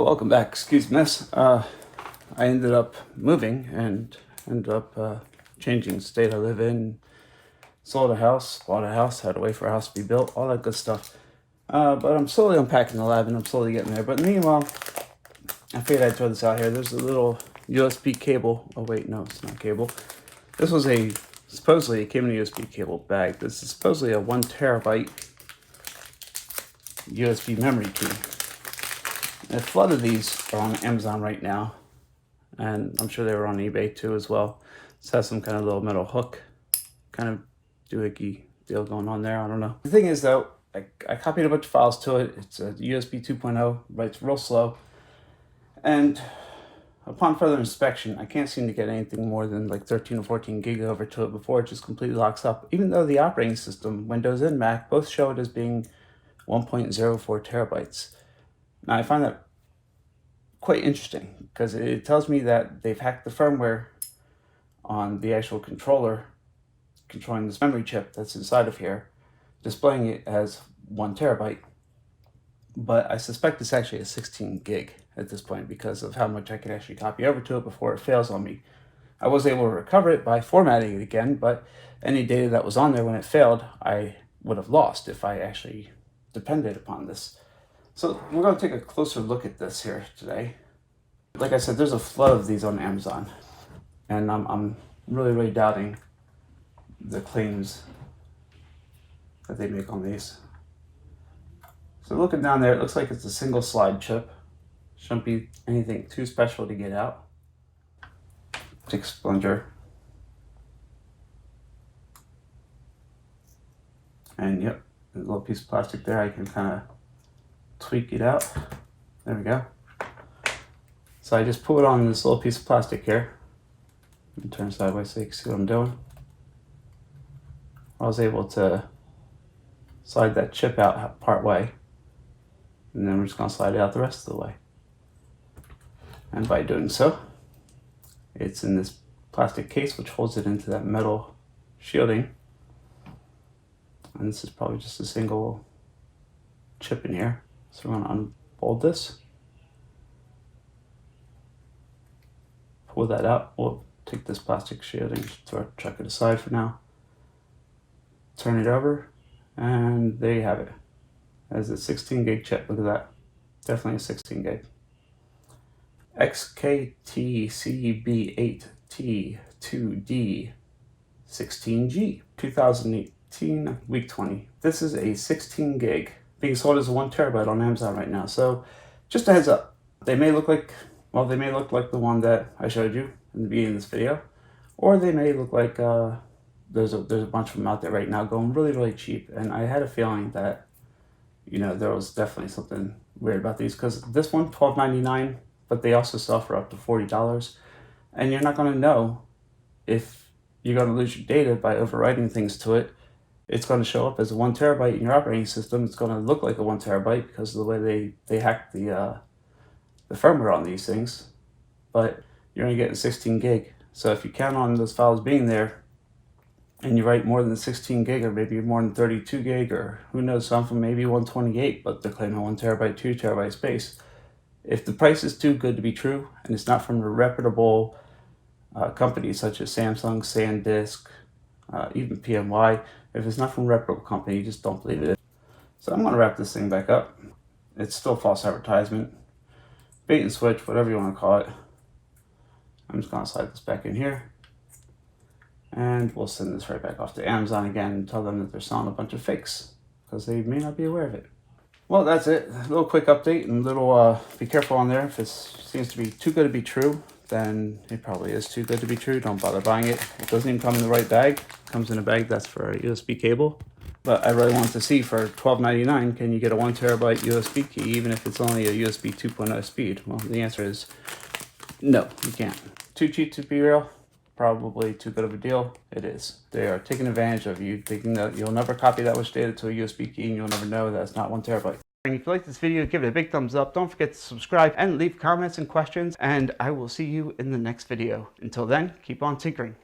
welcome back. Excuse me, miss. I ended up moving and ended up changing the state I live in. Sold a house, bought a house, had to wait for a house to be built, all that good stuff. But I'm slowly unpacking the lab and I'm slowly getting there. But meanwhile, I figured I'd throw this out here. There's a little USB cable. Oh wait, no, it's not cable. This was supposedly it came in a USB cable bag. This is supposedly a 1 terabyte USB memory key. A flood of these are on Amazon right now, and I'm sure they were on eBay too as well. This has some kind of little metal hook, kind of doohickey deal going on there. I don't know. The thing is though, I copied a bunch of files to it. It's a USB 2.0, writes real slow, and upon further inspection, I can't seem to get anything more than like 13 or 14 gig over to it before it just completely locks up. Even though the operating system, Windows and Mac, both show it as being 1.04 terabytes. Now I find that quite interesting because it tells me that they've hacked the firmware on the actual controller controlling this memory chip that's inside of here, displaying it as 1 terabyte. But I suspect it's actually a 16 gig at this point because of how much I can actually copy over to it before it fails on me. I was able to recover it by formatting it again, but any data that was on there when it failed, I would have lost if I actually depended upon this. So we're going to take a closer look at this here today. Like I said, there's a flood of these on Amazon, and I'm really doubting the claims that they make on these. So looking down there, it looks like it's a single slide chip. Shouldn't be anything too special to get out. Take a plunger. And yep, a little piece of plastic there. I can kind of tweak it out. There we go. So I just put it on this little piece of plastic here. Let me turn sideways so you can see what I'm doing. I was able to slide that chip out part way, and then we're just going to slide it out the rest of the way. And by doing so, it's in this plastic case which holds it into that metal shielding. And this is probably just a single chip in here. So we're going to unfold this, pull that out. We'll take this plastic shielding, chuck it aside for now, turn it over, and there you have it. As a 16 gig chip. Look at that. Definitely a 16 gig. XKTCB8T2D 16G 2018 week 20. This is a 16 gig being sold as a 1 terabyte on Amazon right now. So just a heads up, they may look like the one that I showed you in the beginning of this video, or they may look like there's a bunch of them out there right now going really cheap. And I had a feeling that, you know, there was definitely something weird about these, because this one $12.99, but they also sell for up to $40, and you're not going to know if you're going to lose your data by overwriting things to it. It's going to show up as a 1 terabyte in your operating system. It's going to look like a 1 terabyte because of the way they hack the firmware on these things, but you're only getting 16 gig. So if you count on those files being there, and you write more than 16 gig, or maybe more than 32 gig, or who knows, some from maybe 128, but they're claiming 1 terabyte, 2 terabyte space. If the price is too good to be true, and it's not from a reputable companies such as Samsung, SanDisk, even PMY, if it's not from a reputable company, you just don't believe it. So I'm going to wrap this thing back up. It's still false advertisement, bait and switch, whatever you want to call it. I'm just going to slide this back in here, and we'll send this right back off to Amazon again and tell them that they're selling a bunch of fakes, because they may not be aware of it. Well, that's it. A little quick update, and a little be careful on there. If it seems to be too good to be true, then it probably is too good to be true. Don't bother buying it. It doesn't even come in the right bag. It comes in a bag that's for a USB cable. But I really want to see, for $12.99, can you get a 1 terabyte USB key, even if it's only a USB 2.0 speed? Well, the answer is no, you can't. Too cheap to be real? Probably too good of a deal. It is. They are taking advantage of you, thinking that you'll never copy that much data to a USB key, and you'll never know that it's not 1 terabyte. And if you like this video, give it a big thumbs up. Don't forget to subscribe and leave comments and questions, and I will see you in the next video. Until then, keep on tinkering.